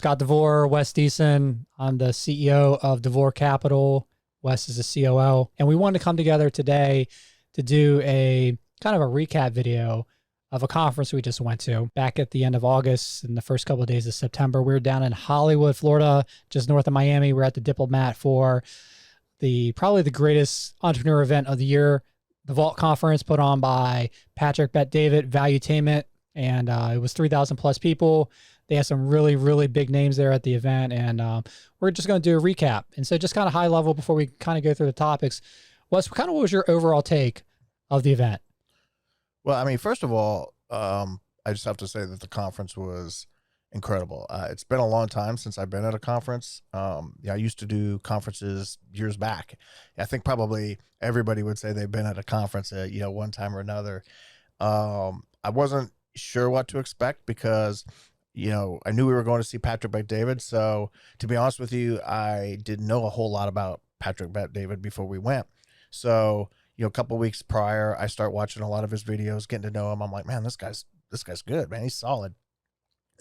Scott DeVore, Wes Deason. I'm the CEO of DeVore Capital. Wes is the COO. And we wanted to come together today to do a kind of a recap video of a conference we just went to back at the end of August and the first couple of days of September. We were down in Hollywood, Florida, just north of Miami. We're at the Diplomat for probably the greatest entrepreneur event of the year, the Vault Conference, put on by Patrick Bet-David, Valuetainment, and it was 3,000 plus people. They had some really, really big names there at the event, and we're just going to do a recap. And so just kind of high level before we kind of go through the topics, what was your overall take of the event? Well, I mean, first of all, I just have to say that the conference was incredible. It's been a long time since I've been at a conference. I used to do conferences years back. I think probably everybody would say they've been at a conference, one time or another. I wasn't sure what to expect because, I knew we were going to see Patrick Bet-David. So to be honest with you, I didn't know a whole lot about Patrick Bet-David before we went. So, a couple of weeks prior, I start watching a lot of his videos, getting to know him. I'm like, man, this guy's good, man. He's solid.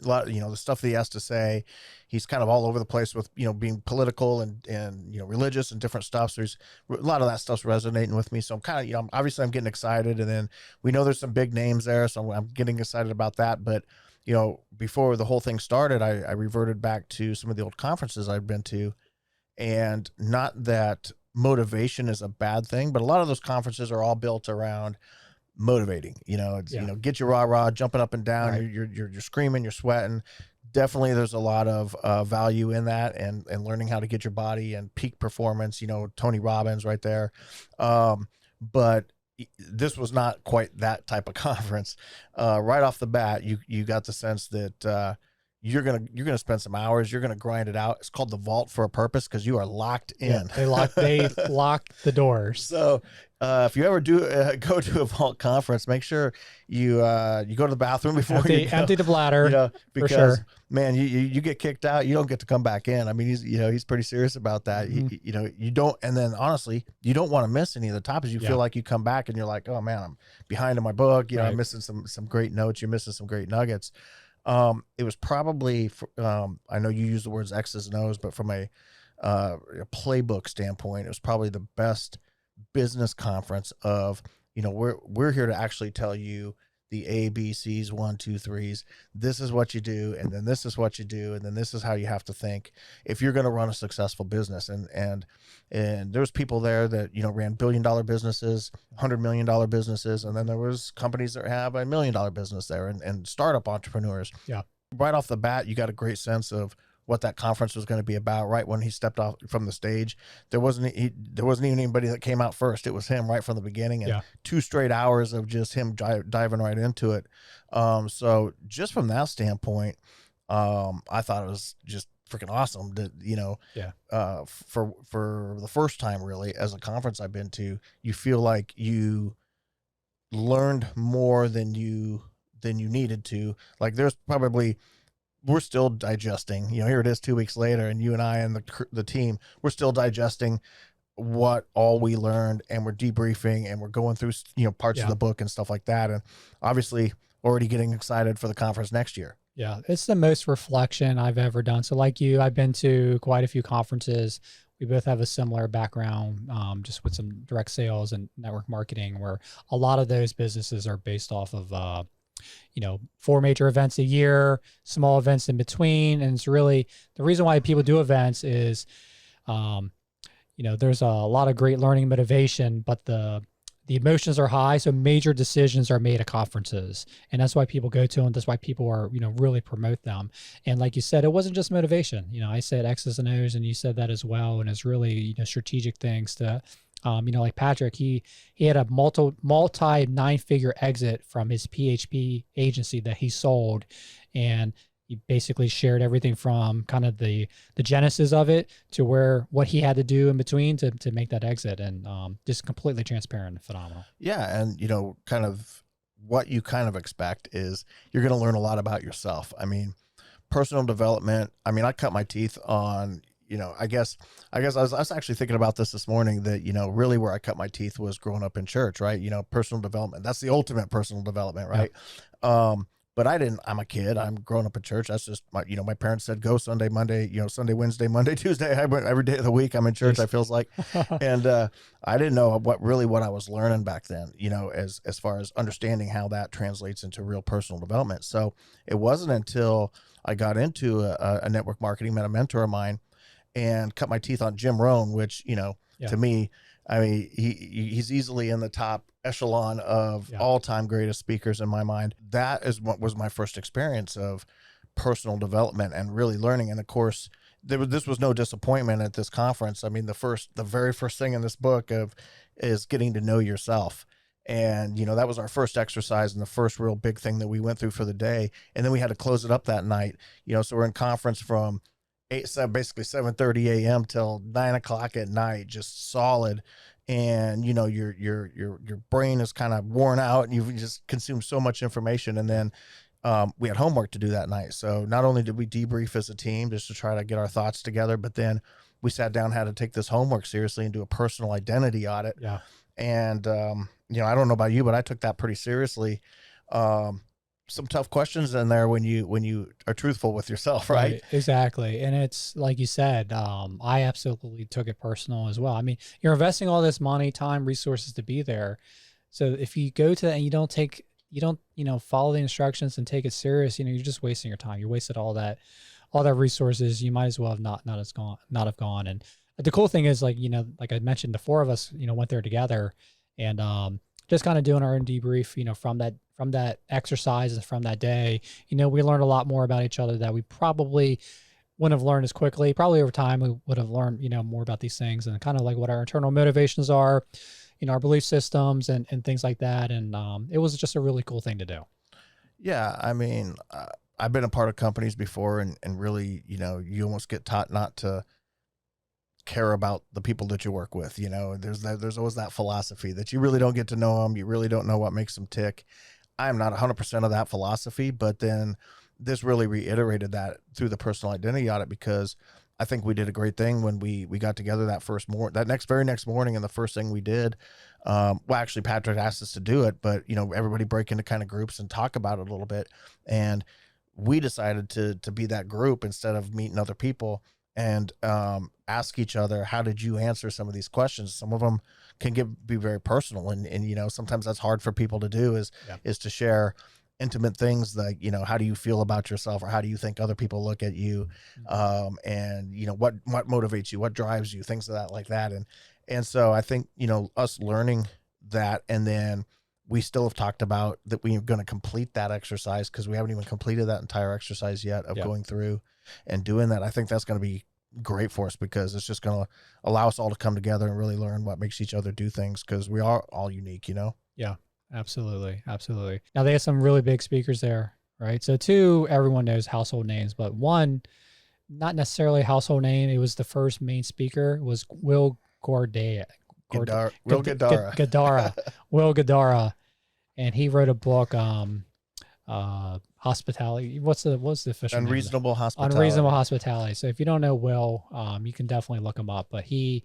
A lot, the stuff that he has to say, he's kind of all over the place with, being political and religious and different stuff. So a lot of that stuff's resonating with me. So I'm kind of, obviously I'm getting excited, and then we know there's some big names there. So I'm getting excited about that. But, before the whole thing started, I reverted back to some of the old conferences I've been to, and not that motivation is a bad thing, but a lot of those conferences are all built around motivating, get your rah jumping up and down. Right. You're screaming, you're sweating. Definitely there's a lot of value in that, and learning how to get your body and peak performance, Tony Robbins right there. But this was not quite that type of conference. Right off the bat, you got the sense that you're gonna spend some hours. You're gonna grind it out. It's called the Vault for a purpose because you are locked in. Yeah, they locked the doors. So if you ever do go to a Vault conference, make sure you go to the bathroom before you go. Empty the bladder. Because for sure. Man, you get kicked out, you don't get to come back in. I mean, he's pretty serious about that. Mm-hmm. You don't, and then honestly, you don't want to miss any of the topics. You feel like you come back and you're like, oh man, I'm behind in my book. I'm missing some great notes. You're missing some great nuggets. It was probably, I know you use the words X's and O's, but from a playbook standpoint, it was probably the best business conference of, we're here to actually tell you the A, B, C's, 1, 2, 3s. This is what you do. And then this is what you do. And then this is how you have to think if you're going to run a successful business. And there's people there that, ran $1 billion businesses, $100 million businesses. And then there was companies that have $1 million business there, and startup entrepreneurs. Yeah. Right off the bat, you got a great sense of what that conference was going to be about. Right when he stepped off from the stage, there wasn't even anybody that came out first. It was him right from the beginning, and 2 straight hours of just him diving right into it. So just from that standpoint, I thought it was just freaking awesome that, for the first time really as a conference I've been to, you feel like you learned more than you needed to. Like we're still digesting, here it is 2 weeks later, and you and I and the team, we're still digesting what all we learned, and we're debriefing, and we're going through, parts of the book and stuff like that. And obviously already getting excited for the conference next year. Yeah. It's the most reflection I've ever done. So like you, I've been to quite a few conferences. We both have a similar background, just with some direct sales and network marketing, where a lot of those businesses are based off of, 4 major events a year, small events in between. And it's really the reason why people do events is, there's a lot of great learning motivation, but the emotions are high. So major decisions are made at conferences, and that's why people go to them. That's why people are, really promote them. And like you said, it wasn't just motivation. I said X's and O's, and you said that as well. And it's really, strategic things to, like Patrick, he had a multi 9-figure exit from his PHP agency that he sold. And he basically shared everything from kind of the genesis of it to what he had to do in between to make that exit, and just completely transparent and phenomenal. Yeah. And, kind of what you kind of expect is you're going to learn a lot about yourself. I mean, personal development. I mean, I cut my teeth on, I guess I was actually thinking about this morning that, really where I cut my teeth was growing up in church, right? Personal development, that's the ultimate personal development, right? Yeah. But I didn't. I'm a kid. I'm growing up in church. That's just my, my parents said go Sunday, Monday, Sunday, Wednesday, Monday, Tuesday. I went every day of the week. I'm in church. I feels like, and I didn't know what I was learning back then. As far as understanding how that translates into real personal development. So it wasn't until I got into a network marketing, met a mentor of mine, and cut my teeth on Jim Rohn, which to me, I mean, he's easily in the top echelon of all-time greatest speakers in my mind. That is what was my first experience of personal development and really learning. And of course, this was no disappointment at this conference. I mean, the very first thing in this book is getting to know yourself. And, that was our first exercise and the first real big thing that we went through for the day. And then we had to close it up that night, so we're in conference from basically 7:30 a.m. till 9 o'clock at night, just solid. And your brain is kind of worn out and you've just consumed so much information. And then we had homework to do that night. So not only did we debrief as a team just to try to get our thoughts together, but then we sat down, had to take this homework seriously and do a personal identity audit. Yeah. And I don't know about you, but I took that pretty seriously. Some tough questions in there when you are truthful with yourself, right? Exactly. And it's like you said, I absolutely took it personal as well. I mean, you're investing all this money, time, resources to be there. So if you go to that and you don't follow the instructions and take it serious, you're just wasting your time. You wasted all that resources. You might as well have not have gone. And the cool thing is, like I mentioned, the four of us, went there together and just kind of doing our own debrief, from that exercise and from that day. We learned a lot more about each other that we probably wouldn't have learned as quickly. Probably over time, we would have learned, more about these things and kind of like what our internal motivations are, our belief systems and things like that. And it was just a really cool thing to do. Yeah. I mean, I've been a part of companies before and really, you almost get taught not to care about the people that you work with. There's always that philosophy that you really don't get to know them. You really don't know what makes them tick. I'm not 100% of that philosophy, but then this really reiterated that through the personal identity audit, because I think we did a great thing when we got together that very next morning. And the first thing we did, actually Patrick asked us to do it, but everybody break into kind of groups and talk about it a little bit. And we decided to be that group instead of meeting other people and ask each other, how did you answer some of these questions? Some of them can be very personal. And sometimes that's hard for people to do is to share intimate things like, how do you feel about yourself, or how do you think other people look at you? And what motivates you, what drives you, things like that. And so I think, us learning that, and then we still have talked about that we're going to complete that exercise, because we haven't even completed that entire exercise yet of going through and doing that. I think that's going to be great for us, because it's just going to allow us all to come together and really learn what makes each other do things, because we are all unique, Yeah, absolutely. Absolutely. Now they have some really big speakers there, right? So two, everyone knows household names, but one, not necessarily a household name. It was the first main speaker, was Will Guidara. Will Guidara. And he wrote a book, Hospitality. What's the official name? Unreasonable Hospitality. Unreasonable Hospitality. So if you don't know Will, you can definitely look him up. But he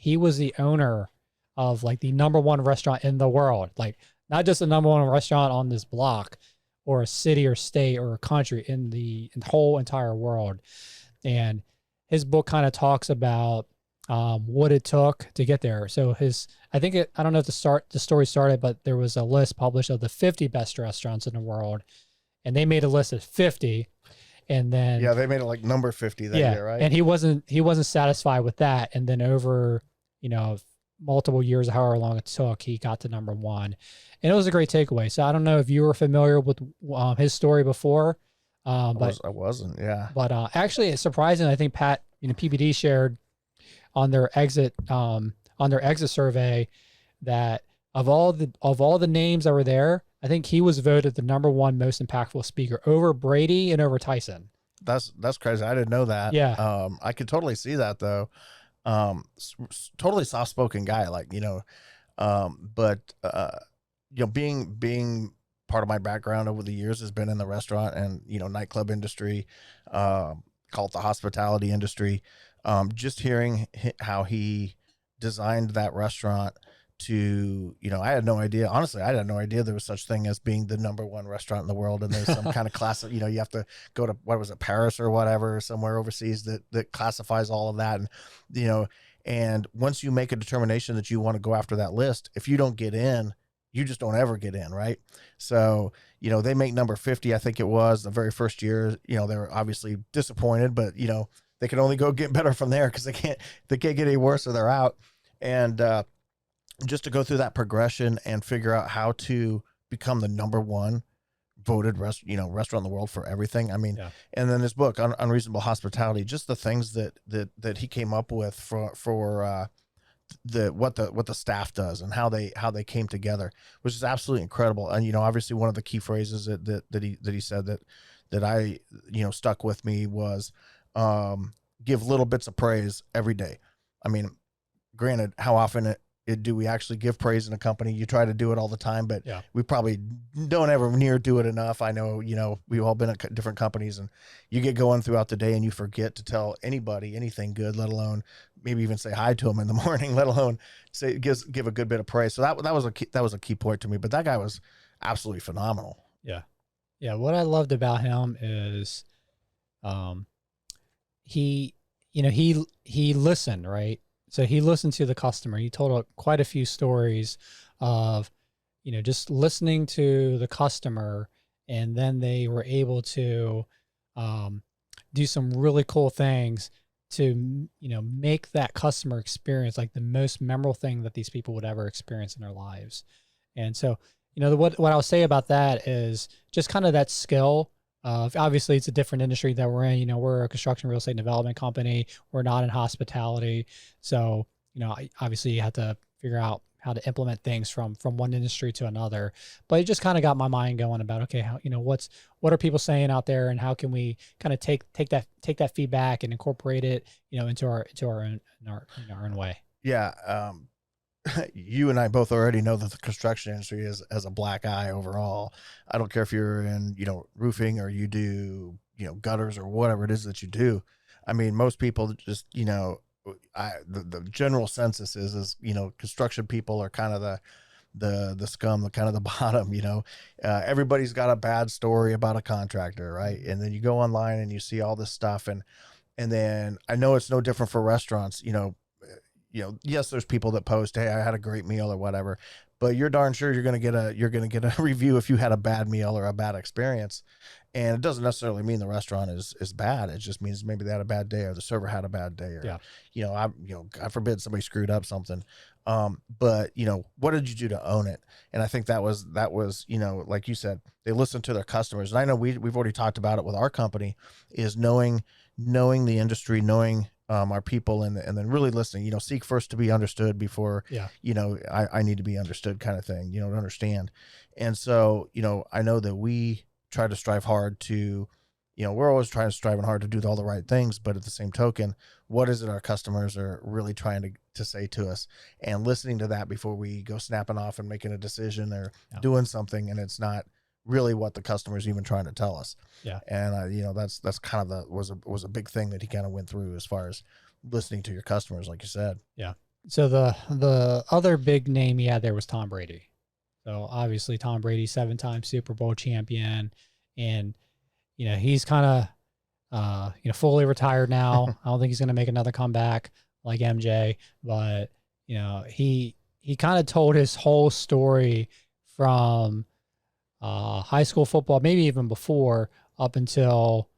was the owner of like the #1 restaurant in the world, like not just the #1 restaurant on this block or a city or state or a country, in the whole entire world. And his book kind of talks about what it took to get there. So I don't know if the story started, but there was a list published of the 50 best restaurants in the world, and they made a list of 50. And then they made it like number 50 that year, right? And he wasn't satisfied with that. And then over, multiple years, however long it took, he got to #1. And it was a great takeaway. So I don't know if you were familiar with his story before. But I wasn't, yeah. But actually, it's surprising. I think Pat, PBD shared on their exit survey that of all the names that were there, I think he was voted the #1 most impactful speaker, over Brady and over Tyson. That's crazy. I didn't know that. Yeah. I could totally see that though. Totally soft-spoken guy, but being part of my background over the years has been in the restaurant and, nightclub industry, call it the hospitality industry. Just hearing how he designed that restaurant to, I had no idea. Honestly, I had no idea there was such thing as being the #1 restaurant in the world. And there's some kind of class, you have to go to, what was it, Paris or whatever, somewhere overseas that classifies all of that. And, and once you make a determination that you want to go after that list, if you don't get in, you just don't ever get in. Right. So, they make number 50, I think it was the very first year. They were obviously disappointed, but, they can only go get better from there because they can't get any worse or they're out. And, just to go through that progression and figure out how to become the #1 voted restaurant in the world for everything. I mean, and then this book, Unreasonable Hospitality, just the things that he came up with for what the staff does and how they came together, which is absolutely incredible. And, obviously one of the key phrases that he said that I, stuck with me was, give little bits of praise every day. I mean, granted, how often do we actually give praise in a company? You try to do it all the time, but we probably don't ever near do it enough. I know, we've all been at different companies and you get going throughout the day and you forget to tell anybody anything good, let alone maybe even say hi to them in the morning, let alone give a good bit of praise. So that was a key point to me, but that guy was absolutely phenomenal. Yeah. Yeah. What I loved about him is, he listened, right? So he listened to the customer. He told quite a few stories of, just listening to the customer, and then they were able to do some really cool things to, make that customer experience like the most memorable thing that these people would ever experience in their lives. And so, what I'll say about that is just kind of that skill. Obviously it's a different industry that we're in. We're a construction real estate development company. We're not in hospitality. So, obviously you have to figure out how to implement things from one industry to another, but it just kind of got my mind going about, okay, how, what are people saying out there and how can we kind of take that feedback and incorporate it, into our own way. Yeah. You and I both already know that the construction industry has a black eye overall. I don't care if you're in, roofing or you do, gutters or whatever it is that you do. I mean, most people just, the general census is, construction people are kind of the scum, the kind of the bottom, everybody's got a bad story about a contractor. Right. And then you go online and you see all this stuff. And then I know it's no different for restaurants, yes, there's people that post, hey, I had a great meal or whatever, but you're darn sure you're going to get a review if you had a bad meal or a bad experience. And it doesn't necessarily mean the restaurant is bad. It just means maybe they had a bad day or the server had a bad day or, God forbid somebody screwed up something. But what did you do to own it? And I think that was, like you said, they listen to their customers. And I know we've already talked about it with our company, is knowing the industry, knowing our people, and then really listening, seek first to be understood before, I need to be understood kind of thing, to understand. And so, I know that we try to strive hard to, we're always striving hard to do all the right things, but at the same token, what is it our customers are really trying to say to us, and listening to that before we go snapping off and making a decision or doing something. And it's not really what the customer's even trying to tell us. Yeah. And that's kind of was a big thing that he kind of went through as far as listening to your customers, like you said. Yeah. So the other big name he had there was Tom Brady. So obviously Tom Brady, 7-time Super Bowl champion, and he's kind of fully retired now. I don't think he's going to make another comeback like MJ, but he kind of told his whole story from high school football, maybe even before, up until,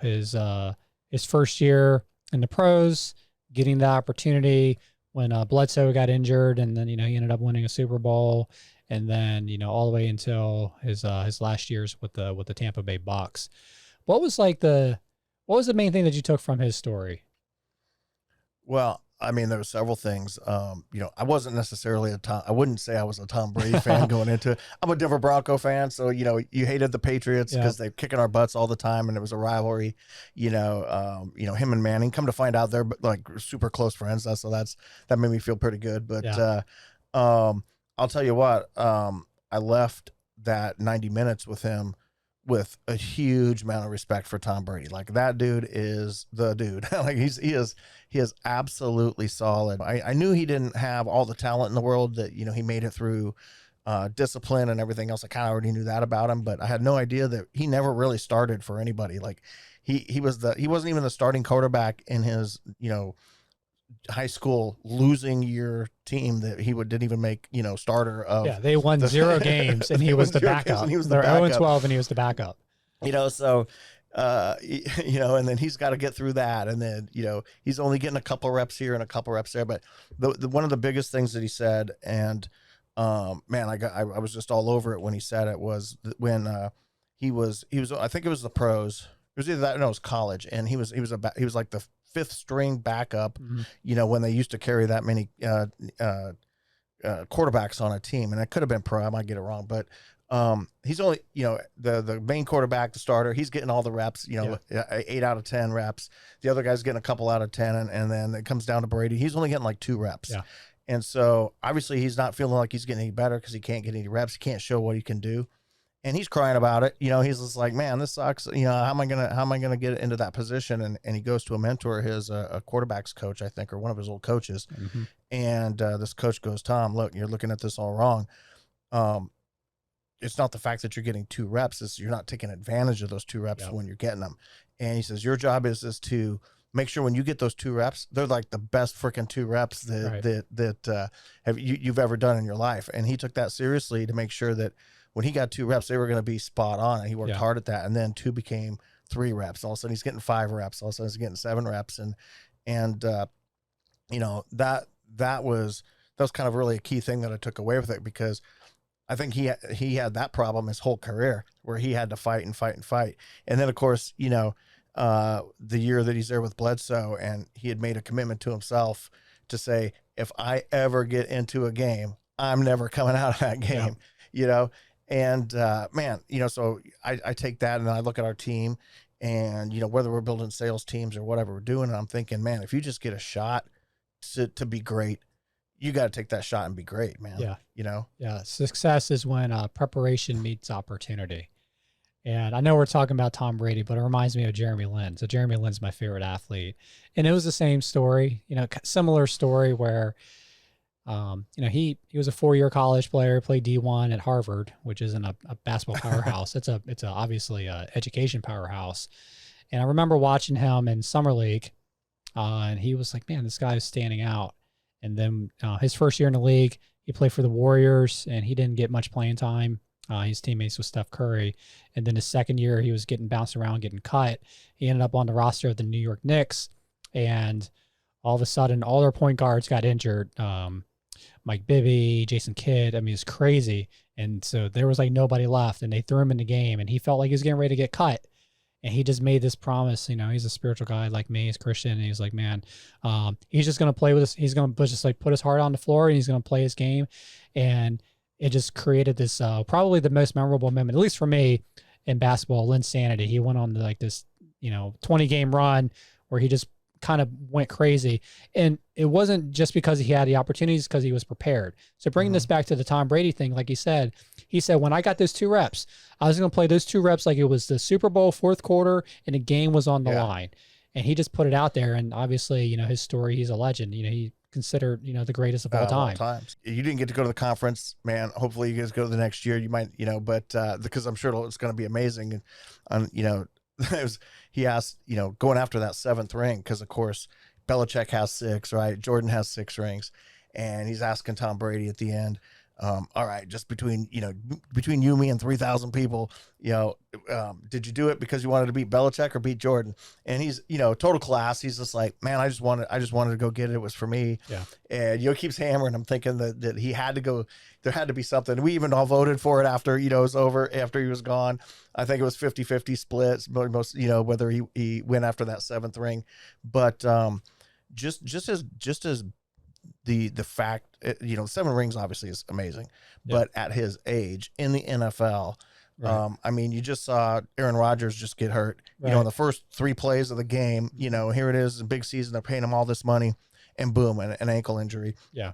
his first year in the pros, getting the opportunity when Bledsoe got injured, and then, he ended up winning a Super Bowl, and then, all the way until his last years with the Tampa Bay Bucks. What was the main thing that you took from his story? Well, I mean, there were several things. I wasn't necessarily I wouldn't say I was a Tom Brady fan going into it. I'm a Denver Bronco fan. So, you hated the Patriots because they're kicking our butts all the time. And it was a rivalry, him and Manning. Come to find out they're like super close friends. So that made me feel pretty good. But I'll tell you what, I left that 90 minutes with him with a huge amount of respect for Tom Brady. Like, that dude is the dude. Like, he is absolutely solid. I knew he didn't have all the talent in the world, that, you know, he made it through discipline and everything else. I kind of already knew that about him, but I had no idea that he never really started for anybody. Like, he wasn't even the starting quarterback in his, you know, high school losing year team that didn't even make, you know, starter of. Yeah, they won 0 games and he was the backup. And he was They're the backup. 0-12 and he was the backup. You know, so you know, and then he's got to get through that, and then, you know, he's only getting a couple reps here and a couple reps there. But the one of the biggest things that he said, and man, I was just all over it when he said it, was when he was I think it was the pros. It was either that, no, it was college, and he was like the 5th string backup. Mm-hmm. You know, when they used to carry that many quarterbacks on a team, and it could have been pro. I might get it wrong, but he's only, you know, the main quarterback, the starter, he's getting all the reps, you know, 8 out of 10 reps. The other guy's getting a couple out of 10, and then it comes down to Brady. He's only getting like 2 reps. Yeah. And so obviously he's not feeling like he's getting any better because he can't get any reps. He can't show what he can do. And he's crying about it. You know, he's just like, man, this sucks. You know, how am I gonna get into that position? And he goes to a mentor, his a quarterback's coach, I think, or one of his old coaches. Mm-hmm. And this coach goes, Tom, look, you're looking at this all wrong. It's not the fact that you're getting 2 reps; it's you're not taking advantage of those 2 reps when you're getting them. And he says, your job is to make sure when you get those 2 reps, they're like the best freaking 2 reps that you've ever done in your life. And he took that seriously to make sure that when he got 2 reps, they were going to be spot on. And he worked hard at that. And then 2 became 3 reps. All of a sudden he's getting 5 reps. All of a sudden he's getting 7 reps. And you know, that was kind of really a key thing that I took away with it, because I think he had that problem his whole career, where he had to fight and fight and fight. And then, of course, you know, the year that he's there with Bledsoe, and he had made a commitment to himself to say, if I ever get into a game, I'm never coming out of that game, you know? And, man, you know, so I take that and I look at our team, and, you know, whether we're building sales teams or whatever we're doing, and I'm thinking, man, if you just get a shot to be great, you got to take that shot and be great, man. Yeah. You know? Yeah. Success is when preparation meets opportunity. And I know we're talking about Tom Brady, but it reminds me of Jeremy Lin. So Jeremy Lin's my favorite athlete. And it was the same story, you know, similar story where, you know, he was a 4-year college player, played D1 at Harvard, which isn't a basketball powerhouse. It's obviously a education powerhouse. And I remember watching him in summer league, and he was like, man, this guy is standing out. And then his first year in the league, he played for the Warriors, and he didn't get much playing time. His teammates with Steph Curry. And then his second year, he was getting bounced around, getting cut. He ended up on the roster of the New York Knicks. And all of a sudden, all their point guards got injured. Mike Bibby, Jason Kidd. I mean, it's crazy. And so there was like nobody left, and they threw him in the game, and he felt like he was getting ready to get cut. And he just made this promise, you know, he's a spiritual guy like me, he's Christian. And he's like, man, he's just going to play with us. He's going to just like put his heart on the floor, and he's going to play his game. And it just created this, probably the most memorable moment, at least for me, in basketball, Linsanity. He went on like this, you know, 20-game run where he just kind of went crazy. And it wasn't just because he had the opportunities, because he was prepared. So bringing this back to the Tom Brady thing, like he said, when I got those 2 reps, I was going to play those 2 reps like it was the Super Bowl 4th quarter and the game was on the line. And he just put it out there. And obviously, you know, his story, he's a legend. You know, he considered, you know, the greatest of all time. You didn't get to go to the conference, man. Hopefully you guys go to the next year. You might, you know, but because I'm sure it's going to be amazing. And you know, he asked, you know, going after that 7th ring, because of course Belichick has 6, right? Jordan has 6 rings, and he's asking Tom Brady at the end, all right, just between you, me, and 3,000 people, you know, did you do it because you wanted to beat Belichick or beat Jordan? And he's, you know, total class. He's just like, man, I just wanted to go get it. It was for me. Yeah. And, you know, keeps hammering. I'm thinking that he had to go, there had to be something. We even all voted for it after, you know, it was over, after he was gone. I think it was 50-50 splits, most, you know, whether he went after that 7th ring, but, just as the fact, you know, 7 rings obviously is amazing, but at his age in the NFL, I mean, you just saw Aaron Rodgers just get hurt, you know, in the first 3 plays of the game. You know, here it is, a big season, they're paying him all this money, and boom, an ankle injury. Yeah.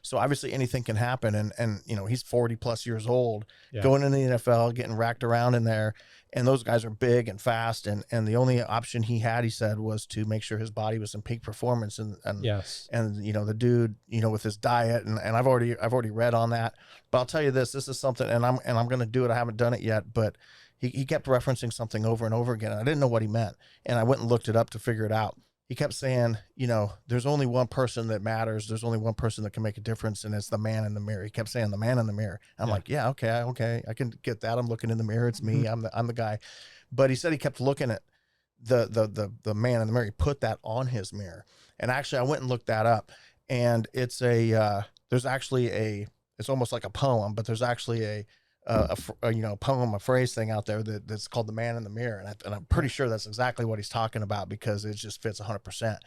So obviously anything can happen. And he's 40 plus years old, Yeah. going into the NFL, getting racked around in there. And those guys are big and fast. And the only option he had, he said, was to make sure his body was in peak performance. Yes. And the dude, with his diet, and I've already read on that. But I'll tell you this is something, and I'm going to do it. I haven't done it yet, but he kept referencing something over and over again. I didn't know what he meant. And I went and looked it up to figure it out. He kept saying, there's only one person that matters. There's only one person that can make a difference, and it's the man in the mirror. He kept saying the man in the mirror. I'm like, yeah, okay, I can get that. I'm looking in the mirror. It's me. I'm the guy. But he said he kept looking at the man in the mirror. He put that on his mirror. And actually, I went and looked that up, and it's there's actually it's almost like a poem, but there's actually a poem, a phrase thing out there that's called the man in the mirror. And I'm pretty sure that's exactly what he's talking about, because it just fits 100%.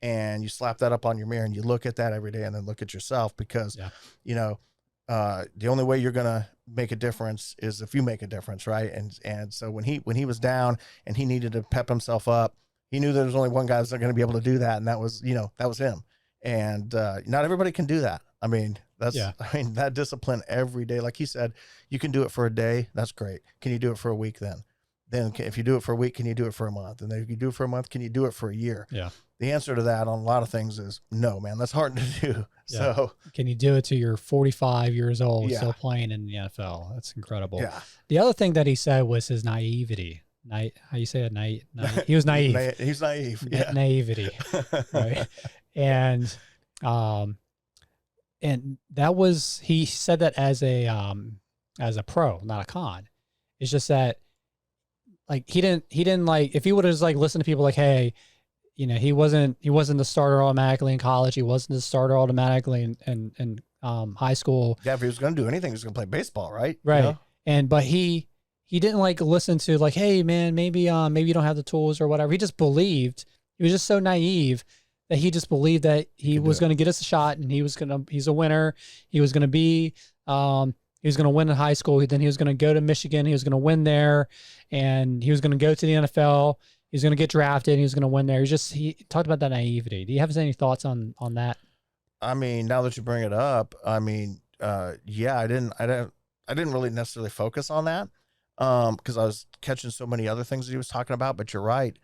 And you slap that up on your mirror and you look at that every day, and then look at yourself, because, the only way you're going to make a difference is if you make a difference. Right. And so when he was down and he needed to pep himself up, he knew there was only one guy that's going to be able to do that. And that was him. And not everybody can do that. I mean, that discipline every day. Like he said, you can do it for a day. That's great. Can you do it for a week then? Then if you do it for a week, can you do it for a month? And then if you do it for a month, can you do it for a year? Yeah. The answer to that on a lot of things is no, man. That's hard to do. Yeah. So can you do it till you're 45 years old, still playing in the NFL? That's incredible. Yeah. The other thing that he said was his naivety. How you say it? He was naive. He's naive. Yeah. Naivety. Right. And that was, he said that as a pro, not a con. It's just that, like, he didn't like, if he would have just like listened to people like, hey, he wasn't the starter automatically in college. He wasn't the starter automatically in high school. Yeah. If he was going to do anything, he was going to play baseball. Right. Right. But he didn't like listen to like, hey man, maybe you don't have the tools or whatever. He just believed. He was just so naive that he just believed that he was going to get us a shot, and he's a winner. He was going to be, he was going to win in high school. Then he was going to go to Michigan. He was going to win there, and he was going to go to the NFL. He was going to get drafted, and he was going to win there. He talked about that naivety. Do you have any thoughts on that? I mean, now that you bring it up, I mean, I didn't really necessarily focus on that, because I was catching so many other things that he was talking about. But you're right.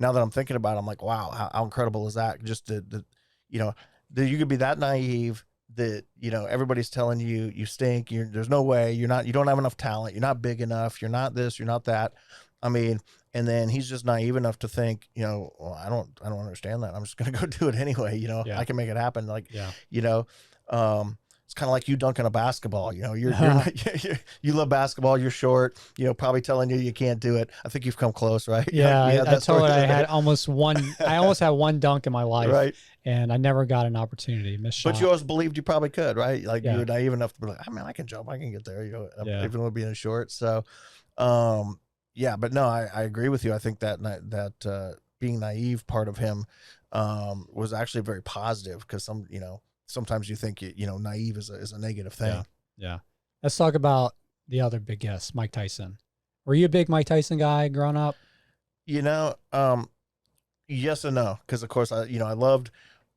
Now that I'm thinking about it, I'm like, wow, how incredible is that? Just that you could be that naive that, everybody's telling you, you stink. There's no way you don't have enough talent. You're not big enough. You're not this, you're not that. I mean, and then he's just naive enough to think, well, I don't understand that. I'm just going to go do it anyway. I can make it happen. Like, it's kind of like you dunking a basketball. You're you love basketball. You're short. Probably telling you can't do it. I think you've come close, right? Yeah, I told you I had almost one. I almost had one dunk in my life, right? And I never got an opportunity. Missed shot. But you always believed you probably could, right? Like you were naive enough to be like, I can jump. I can get there. Even with being short. So, but no, I agree with you. I think that being naive part of him was actually very positive, because sometimes you think, naive is a negative thing. Yeah. Let's talk about the other big guest, Mike Tyson. Were you a big Mike Tyson guy growing up? Yes and no. Cause of course I loved,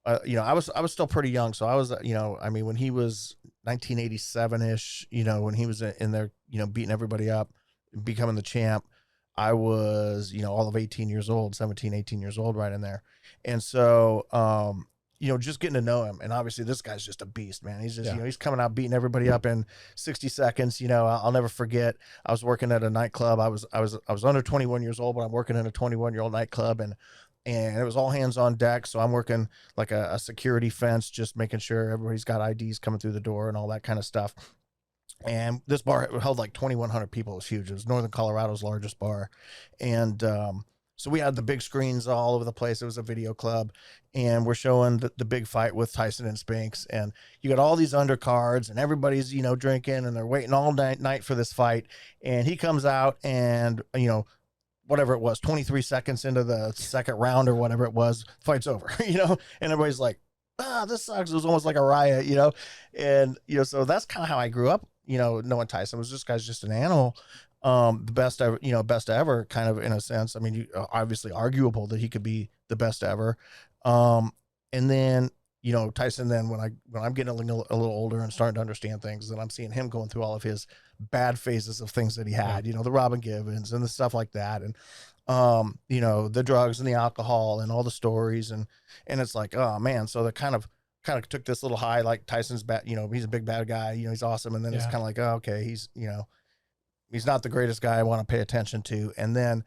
I was still pretty young. So I was, when he was 1987 ish, when he was in there, beating everybody up, becoming the champ, I was, all of 18 years old, 17, 18 years old, right in there. And so, just getting to know him. And obviously this guy's just a beast, man. He's just, he's coming out beating everybody up in 60 seconds. I'll never forget. I was working at a nightclub. I was under 21 years old, but I'm working in a 21-year-old nightclub, and it was all hands on deck. So I'm working like a security fence, just making sure everybody's got IDs coming through the door and all that kind of stuff. And this bar held like 2,100 people. It was huge. It was Northern Colorado's largest bar. And, so we had the big screens all over the place. It was a video club, and we're showing the big fight with Tyson and Spinks. And you got all these undercards, and everybody's, drinking, and they're waiting all night for this fight. And he comes out, and, whatever it was, 23 seconds into the second round or whatever it was, fight's over, and everybody's like, this sucks. It was almost like a riot, and, so that's kind of how I grew up, knowing Tyson. This guy's just an animal. The best ever, best ever, kind of, in a sense. I mean, obviously arguable that he could be the best ever. And then, you know, Tyson, then when I'm getting a little older and starting to understand things, then I'm seeing him going through all of his bad phases of things that he had, you know, the Robin Givens and the stuff like that. And, you know, the drugs and the alcohol and all the stories. And it's like, oh man. So they kind of took this little high, like Tyson's bad, you know, he's a big bad guy, you know, he's awesome. And then it's kind of like, oh, okay, he's, you know, he's not the greatest guy I want to pay attention to. And then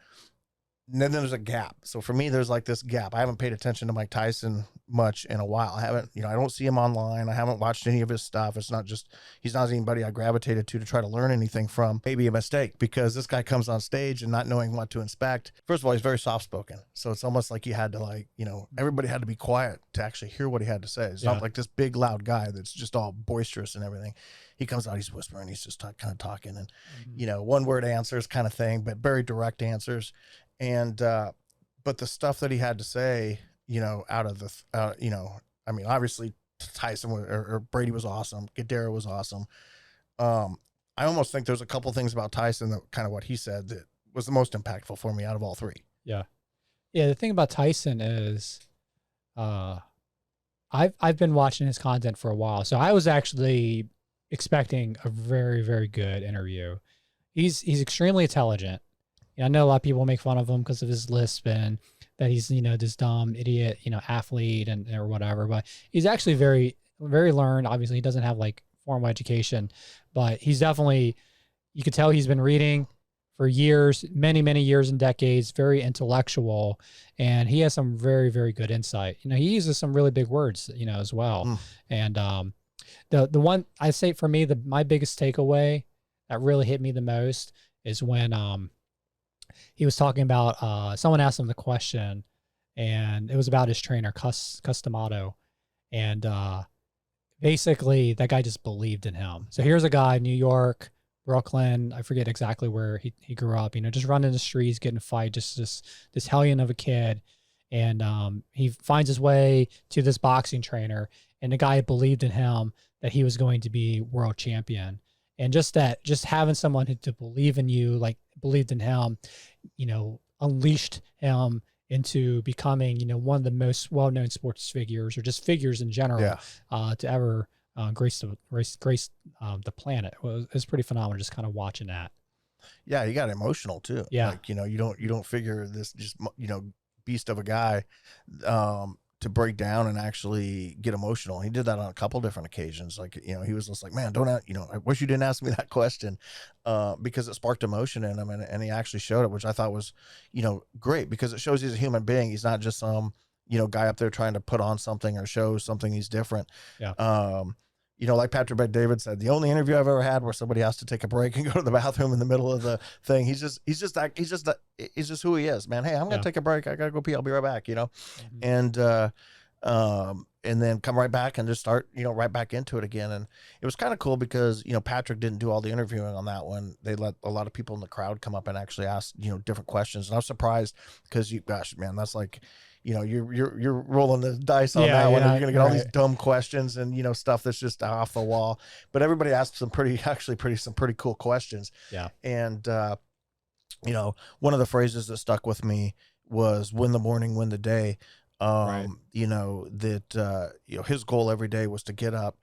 there's a gap. So for me, there's like this gap. I haven't paid attention to Mike Tyson much in a while. I haven't, you know, I don't see him online. I haven't watched any of his stuff. It's not just, he's not anybody I gravitated to try to learn anything from. Maybe a mistake, because this guy comes on stage and not knowing what to expect. First of all, he's very soft spoken. So it's almost like you had to, like, you know, everybody had to be quiet to actually hear what he had to say. It's not like this big loud guy that's just all boisterous and everything. He comes out, he's whispering, he's just kind of talking and, you know, one word answers kind of thing, but very direct answers. And, but the stuff that he had to say, you know, out of the, you know, I mean, obviously Tyson or Brady was awesome. Gadara was awesome. I almost think there's a couple things about Tyson that kind of what he said that was the most impactful for me out of all three. Yeah. Yeah. The thing about Tyson is, I've been watching his content for a while. So I was actually expecting a very, very good interview. He's extremely intelligent. I know a lot of people make fun of him because of his lisp and that he's, you know, this dumb idiot, you know, athlete and or whatever, but he's actually very, very learned. Obviously he doesn't have like formal education, but he's definitely, you could tell he's been reading for years, many, many years and decades, very intellectual. And he has some very, very good insight. You know, he uses some really big words, you know, as well. And, the one I say for me, my biggest takeaway that really hit me the most is when, he was talking about, someone asked him the question and it was about his trainer, Customato. And, basically that guy just believed in him. So here's a guy, New York, Brooklyn, I forget exactly where he grew up, you know, just running the streets, getting a fight, just this hellion of a kid. And, he finds his way to this boxing trainer and the guy believed in him that he was going to be world champion. And just having someone to believe in you, like believed in him, you know, unleashed him into becoming, you know, one of the most well-known sports figures or just figures in general, to ever grace the planet. It was pretty phenomenal just kind of watching that. Yeah, he got emotional too. Yeah, like, you know, you don't figure this just, you know, beast of a guy to break down and actually get emotional. He did that on a couple different occasions. Like, you know, he was just like, man, you know, I wish you didn't ask me that question, because it sparked emotion in him, and he actually showed it, which I thought was, you know, great, because it shows he's a human being. He's not just some, you know, guy up there trying to put on something or show something. He's different. You know, like Patrick Bet-David said, the only interview I've ever had where somebody has to take a break and go to the bathroom in the middle of the thing. He's just who he is, man. Hey, I'm going to take a break. I got to go pee. I'll be right back, you know? And then come right back and just start, you know, right back into it again. And it was kind of cool because, you know, Patrick didn't do all the interviewing on that one. They let a lot of people in the crowd come up and actually ask, you know, different questions. And I was surprised because gosh, man, that's like, you know, you're rolling the dice on that one. And you're going to get all these dumb questions and, you know, stuff that's just off the wall. But everybody asked some pretty cool questions. Yeah. And, you know, one of the phrases that stuck with me was win the morning, win the day. You know, that, you know, his goal every day was to get up,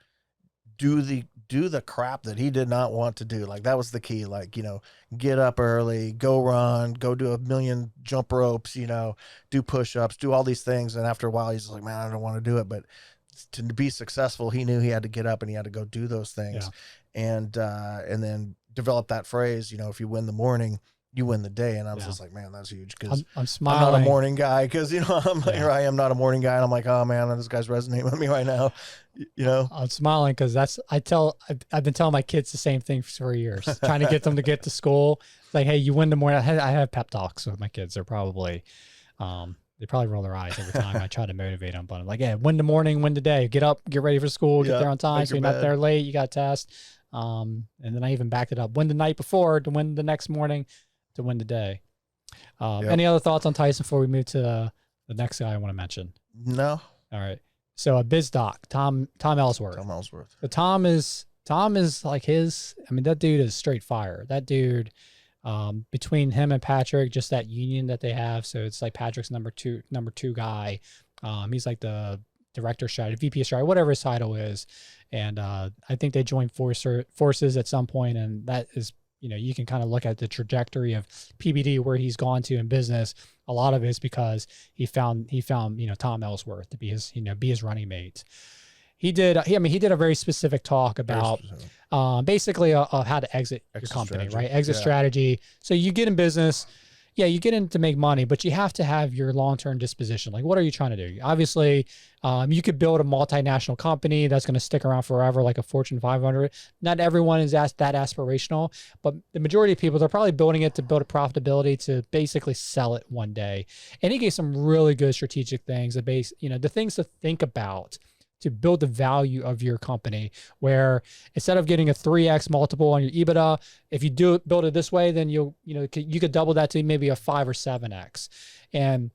do the crap that he did not want to do. Like that was the key. Like, you know, get up early, go run, go do 1,000,000 jump ropes, you know, do push-ups, do all these things. And after a while, he's like, man, I don't want to do it. But to be successful, he knew he had to get up and he had to go do those things. And then develop that phrase, you know, if you win the morning, you win the day. And I was just like, man, that's huge. Cause I'm smiling. I'm not a morning guy. Cause you know, here I am not a morning guy. And I'm like, oh man, this guy's resonating with me right now. You know, I'm smiling. Cause I've been telling my kids the same thing for years, trying to get them to get to school. It's like, hey, you win the morning. I have pep talks with my kids. They're probably, they probably roll their eyes every time I try to motivate them, but I'm like, yeah, win the morning, win the day, get up, get ready for school, get there on time. So you're not there late. You got a test. And then I even backed it up. Win the night before to win the next morning, to win the day. Any other thoughts on Tyson before we move to the next guy I want to mention? No. All right. So a biz doc, Tom Ellsworth. Tom Ellsworth. So Tom is like that dude is straight fire. That dude, between him and Patrick, just that union that they have. So it's like Patrick's number two guy. He's like the director strategy, VP of strategy, whatever his title is. And I think they joined forces at some point, and that is, you can kind of look at the trajectory of PBD, where he's gone to in business. A lot of it is because he found Tom Ellsworth to be his running mate. He did a very specific talk about basically how to exit your company, strategy. right? Exit strategy. So you get in business, you get in to make money, but you have to have your long-term disposition. Like, what are you trying to do? Obviously, you could build a multinational company that's going to stick around forever, like a Fortune 500. Not everyone is that aspirational, but the majority of people, they're probably building it to build a profitability to basically sell it one day. And he gave some really good strategic things, the things to think about to build the value of your company, where instead of getting a 3x multiple on your EBITDA, if you build it this way, then you could double that to maybe a 5 or 7x. And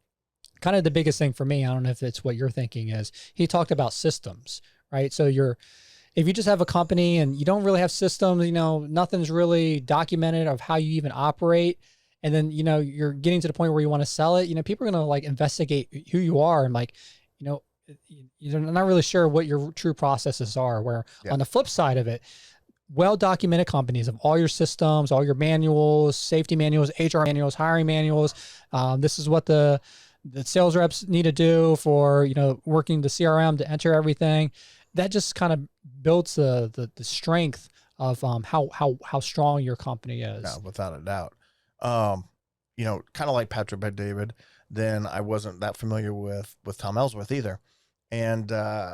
kind of the biggest thing for me, I don't know if it's what you're thinking, is he talked about systems, right? So if you just have a company and you don't really have systems, nothing's really documented of how you even operate, and then, you're getting to the point where you want to sell it, people are going to like investigate who you are, and like, you're not really sure what your true processes are. Where on the flip side of it, well-documented companies of all your systems, all your manuals, safety manuals, HR manuals, hiring manuals. This is what the sales reps need to do for, working the CRM to enter everything. That just kind of builds the strength of how strong your company is. No, without a doubt. Kind of like Patrick Bet-David, then I wasn't that familiar with Tom Ellsworth either. And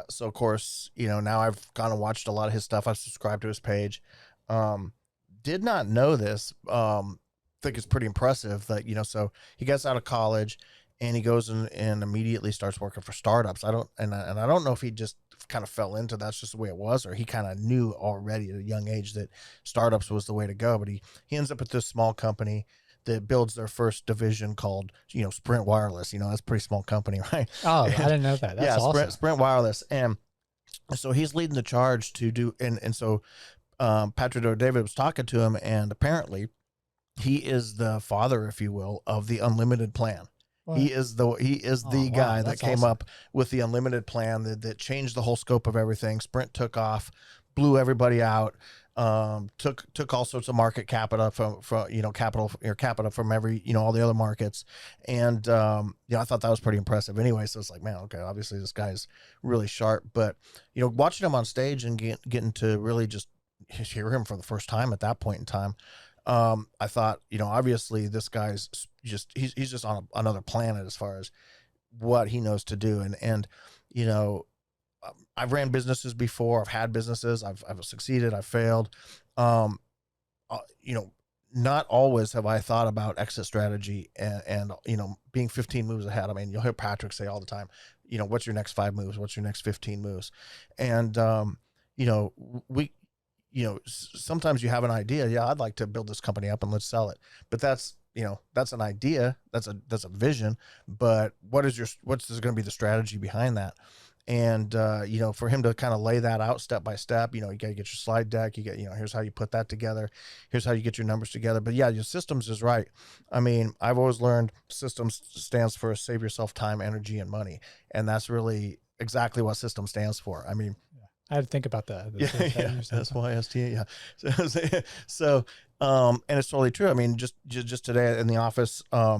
so, of course, now I've gone and watched a lot of his stuff. I've subscribed to his page. Did not know this. Think it's pretty impressive that, so he gets out of college and he goes and immediately starts working for startups. I don't know if he just kind of fell into that's just the way it was, or he kind of knew already at a young age that startups was the way to go. But he ends up at this small company that builds their first division called, Sprint Wireless. That's a pretty small company, right? Oh, I didn't know that. That's awesome. Sprint Wireless. And so he's leading the charge to do, and so Patrick Bet-David was talking to him, and apparently he is the father, if you will, of the unlimited plan. What? He is the guy that came up with the unlimited plan that changed the whole scope of everything. Sprint took off, blew everybody out. Took all sorts of market capital from capital from every, all the other markets. And, I thought that was pretty impressive anyway. So it's like, man, okay, obviously this guy's really sharp, but, watching him on stage and getting to really just hear him for the first time at that point in time. I thought, obviously this guy's he's just on another planet as far as what he knows to do. And, I've ran businesses before. I've had businesses. I've succeeded. I've failed. Not always have I thought about exit strategy and being 15 moves ahead. I mean, you'll hear Patrick say all the time, what's your next 5 moves? What's your next 15 moves? And, sometimes you have an idea. Yeah, I'd like to build this company up and let's sell it. But that's an idea. That's a vision. But what's going to be the strategy behind that? And, for him to kind of lay that out step by step, you got to get your slide deck, you get, here's how you put that together. Here's how you get your numbers together. But yeah, your systems is right. I mean, I've always learned systems stands for save yourself time, energy, and money. And that's really exactly what system stands for. I mean, I had to think about that. That's why STA. Yeah. So, and it's totally true. I mean, just today in the office, I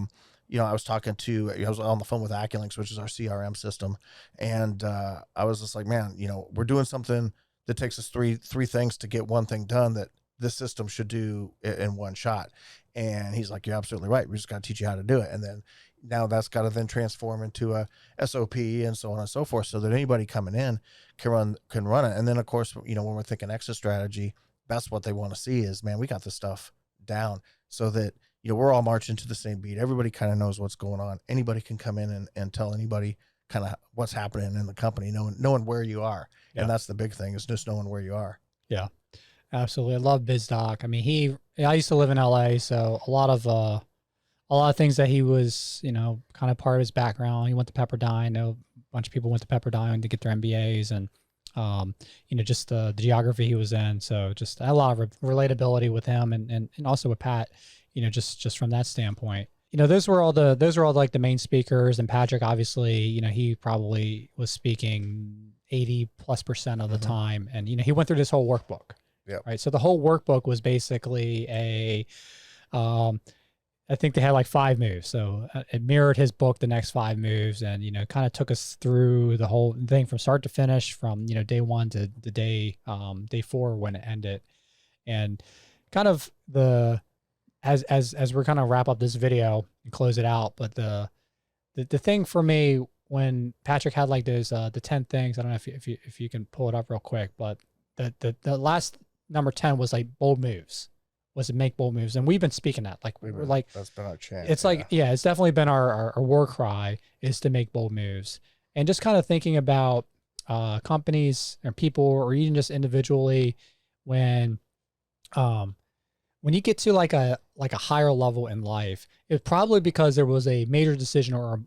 was I was on the phone with Acculinks, which is our CRM system. And I was just like, man, we're doing something that takes us three things to get one thing done that this system should do in one shot. And he's like, you're absolutely right. We just got to teach you how to do it. And then now that's got to then transform into a SOP and so on and so forth, so that anybody coming in can run it. And then, of course, when we're thinking exit strategy, that's what they want to see is, man, we got this stuff down so that, we're all marching to the same beat. Everybody kind of knows what's going on. Anybody can come in and tell anybody kind of what's happening in the company, knowing where you are. Yeah. And that's the big thing, is just knowing where you are. Yeah, absolutely. I love BizDoc. I mean, I used to live in LA, so a lot of things that he was, kind of part of his background. He went to Pepperdine. I know a bunch of people went to Pepperdine to get their MBAs, and just the geography he was in. So just a lot of relatability with him, and also with Pat, just from that standpoint. those were all like the main speakers, and Patrick, obviously, he probably was speaking 80+% of the time. And, he went through this whole workbook. Yeah. Right. So the whole workbook was basically I think they had like 5 moves. So it mirrored his book, The Next 5 Moves, and, kind of took us through the whole thing from start to finish, from, day 1 to the day 4 when it ended. And kind of as we're kind of wrap up this video and close it out. But the thing for me, when Patrick had like those, the 10 things, I don't know if you can pull it up real quick, but the last number 10 was like bold moves. Was to make bold moves. And we've been speaking that, like, we're like, that's been our chant. It's like, it's definitely been our war cry, is to make bold moves. And just kind of thinking about companies or people, or even just individually, when you get to like a higher level in life, it's probably because there was a major decision, or,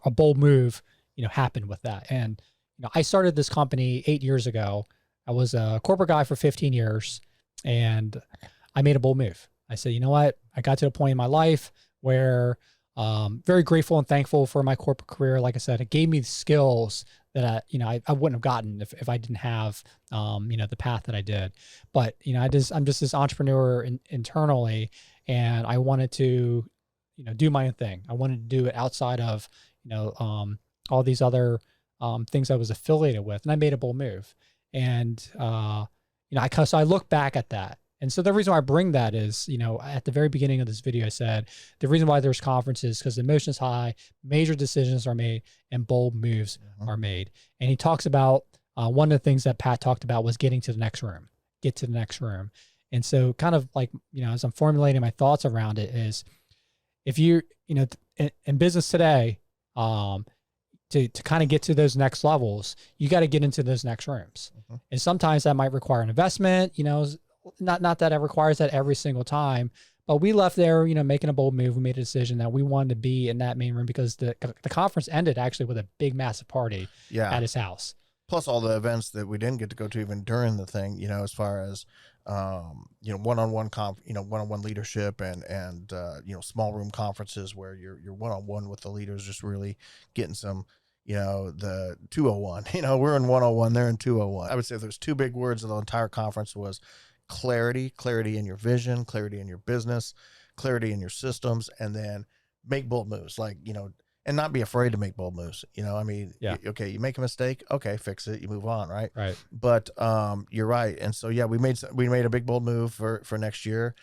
a bold move, happened with that. And, I started this company 8 years ago. I was a corporate guy for 15 years, and I made a bold move. I said, you know what? I got to a point in my life where very grateful and thankful for my corporate career. Like I said, it gave me the skills that I wouldn't have gotten if I didn't have, the path that I did. But, I'm just this entrepreneur internally, and I wanted to, do my own thing. I wanted to do it outside of, all these other things I was affiliated with, and I made a bold move. And, so I look back at that. And so the reason why I bring that is, at the very beginning of this video, I said, the reason why there's conferences, because the emotion is high, major decisions are made, and bold moves are made. And he talks about, one of the things that Pat talked about was getting to the next room, get to the next room. And so kind of like, as I'm formulating my thoughts around it, is if you, in business today, to kind of get to those next levels, you got to get into those next rooms. And sometimes that might require an investment, not that it requires that every single time, but we left there, making a bold move. We made a decision that we wanted to be in that main room, because the conference ended actually with a big, massive party at his house. Plus all the events that we didn't get to go to even during the thing, as far as, one-on-one one-on-one leadership, and small room conferences where you're one-on-one with the leaders, just really getting some, the 201, we're in 101, they're in 201. I would say there's 2 big words of the entire conference was clarity in your vision, clarity in your business, clarity in your systems, and then make bold moves, like, and not be afraid to make bold moves. Okay, you make a mistake, okay, fix it, you move on, right? Right. But you're right. And so, we made a big bold move for next year,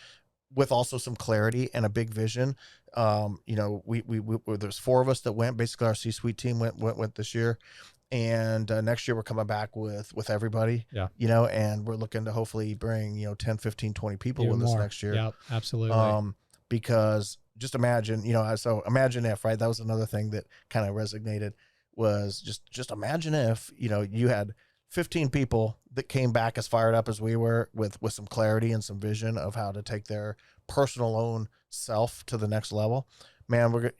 with also some clarity and a big vision. There's 4 of us that went. Basically, our C-suite team went this year. And next year we're coming back with everybody, and we're looking to hopefully bring, 10, 15, 20 people Even with more. us next year. Yep, absolutely. Because just imagine, so imagine if, right, that was another thing that kind of resonated, was just imagine if, you had 15 people that came back as fired up as we were, with some clarity and some vision of how to take their personal own self to the next level. Man,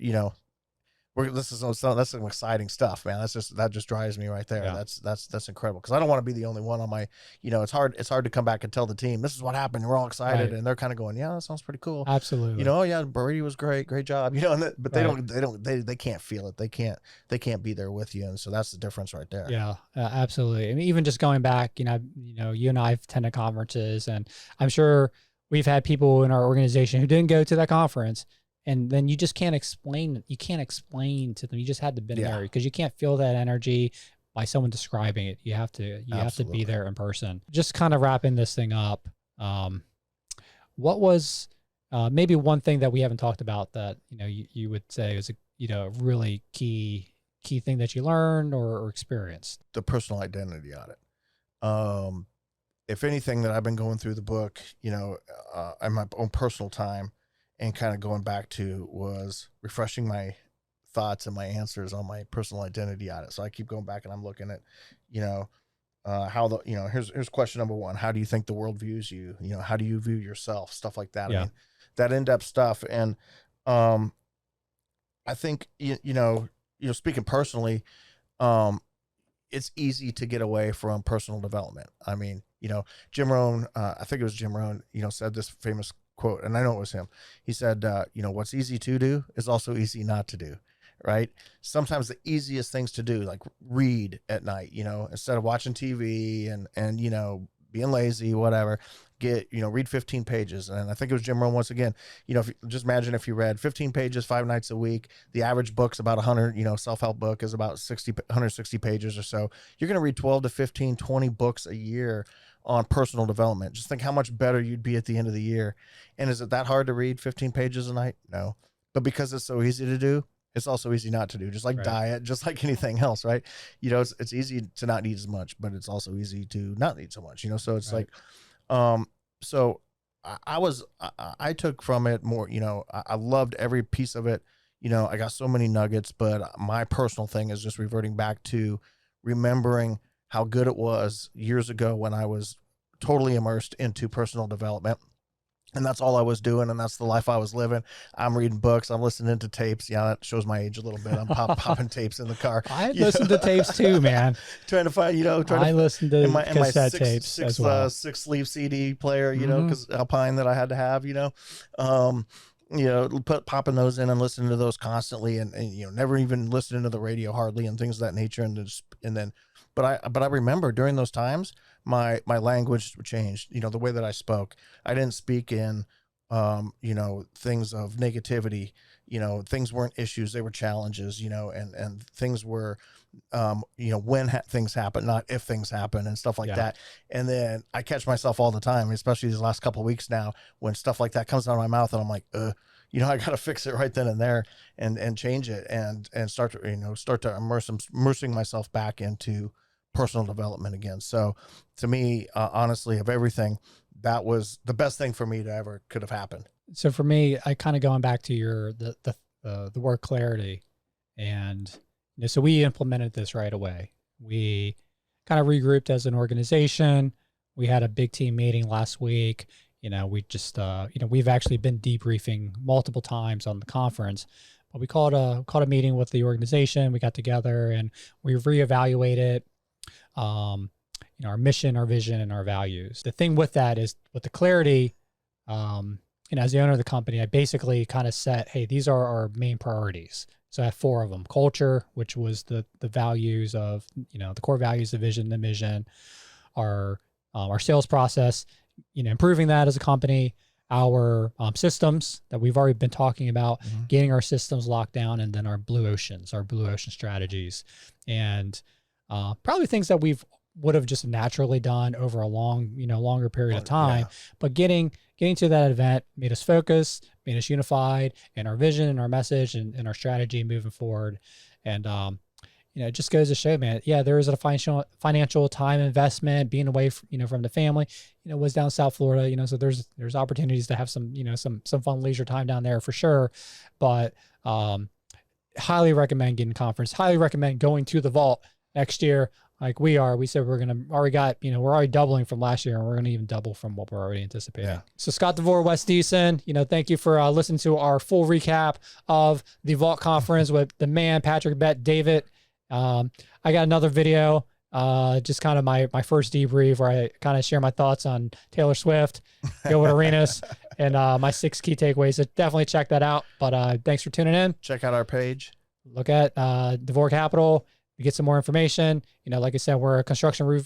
that's some exciting stuff, man. That just drives me right there. Yeah. That's incredible, because I don't want to be the only one on my, it's hard to come back and tell the team this is what happened. We're all excited, Right. and they're kind of going, yeah, that sounds pretty cool. Absolutely. Oh yeah, Brady was great job. But they Right. they can't feel it. They can't be there with you, and so that's the difference right there. Yeah, absolutely. I mean, even just going back, you and I have attended conferences, and I'm sure we've had people in our organization who didn't go to that conference, and then you just can't explain. You can't explain to them. You just had to be there, because you can't feel that energy by someone describing it. You have to be there in person. Just kind of wrapping this thing up. What was maybe one thing that we haven't talked about that you would say is a really key thing that you learned or experienced? The personal identity audit. If anything that I've been going through the book, in my own personal time, and kind of going back to, was refreshing my thoughts and my answers on my personal identity audit. So I keep going back and I'm looking at, how here's question number 1. How do you think the world views you? How do you view yourself? Stuff like that. Yeah. I mean, that in-depth stuff. And, I think, speaking personally, it's easy to get away from personal development. I mean, Jim Rohn, I think it was Jim Rohn, said this famous quote, and I know it was him. He said, you know, what's easy to do is also easy not to do. Right. Sometimes the easiest things to do, like read at night, you know, instead of watching TV and, you know, being lazy, whatever, read 15 pages. And I think it was Jim Rohn once again, you know, just imagine if you read 15 pages, 5 nights a week, the average book's about 100, you know, self-help book is about 160 pages or so. You're going to read 12 to 15, 20 books a year on personal development. Just think how much better you'd be at the end of the year. And is it that hard to read 15 pages a night? No. But because it's so easy to do, it's also easy not to do, just like diet, just like anything else, right? You know, it's easy to not eat as much, but it's also easy to not eat so much, you know? So it's like, so I took from it more, you know, I loved every piece of it. You know, I got so many nuggets, but my personal thing is just reverting back to remembering how good it was years ago when I was totally immersed into personal development. And that's all I was doing, and that's the life I was living. I'm reading books. I'm listening to tapes. Yeah, that shows my age a little bit. I'm popping tapes in the car. I listen to tapes too, man. Trying to find, you know, I listen to cassette tapes as well. Six sleeve CD player, you know, because Alpine that I had to have, you know, popping those in and listening to those constantly, and you know, never even listening to the radio hardly and things of that nature, but I remember during those times, my language changed, you know, the way that I spoke. I didn't speak in, you know, things of negativity, you know, things weren't issues, they were challenges, you know, and things were, you know, when things happen, not if things happen and stuff like that. And then I catch myself all the time, especially these last couple of weeks now, when stuff like that comes out of my mouth and I'm like, you know, I got to fix it right then and there and change it and start to immersing myself back into personal development again. So to me, honestly, of everything, that was the best thing for me to ever could have happened. So for me, I kind of going back to the word clarity, and you know, so we implemented this right away. We kind of regrouped as an organization. We had a big team meeting last week. You know, we just you know, we've actually been debriefing multiple times on the conference, but we called a meeting with the organization. We got together and we reevaluated you know, our mission, our vision, and our values. The thing with that is with the clarity, you know, as the owner of the company, I basically kind of set, hey, these are our main priorities. So I have 4 of them: culture, which was the values of, you know, the core values, the vision, the mission, our sales process, you know, improving that as a company, our systems that we've already been talking about, getting our systems locked down, and then our blue ocean strategies, and probably things that would have just naturally done over a longer period of time. But getting to that event made us focus, made us unified in our vision and our message and our strategy moving forward. And, you know, it just goes to show, man, yeah, there is a financial time investment being away from the family, you know, was down South Florida, you know, so there's opportunities to have some, you know, some fun leisure time down there for sure. But, highly recommend getting conference, highly recommend going to the vault next year. Like we said, we're already doubling from last year, and we're going to even double from what we're already anticipating. Yeah. So Scott DeVore, Wes Deason, you know, thank you for listening to our full recap of the Vault Conference with the man, Patrick Bet-David. I got another video, just kind of my first debrief where I kind of share my thoughts on Taylor Swift, Gilbert Arenas, and my 6 key takeaways. So definitely check that out. But thanks for tuning in. Check out our page. Look at DeVore Capital. We get some more information. You know, like I said, we're a construction, real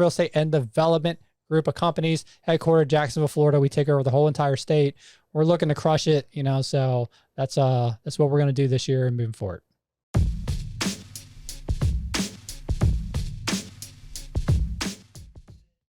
estate, and development group of companies, headquartered Jacksonville, Florida. We take over the whole entire state. We're looking to crush it, you know, so that's what we're going to do this year and moving forward.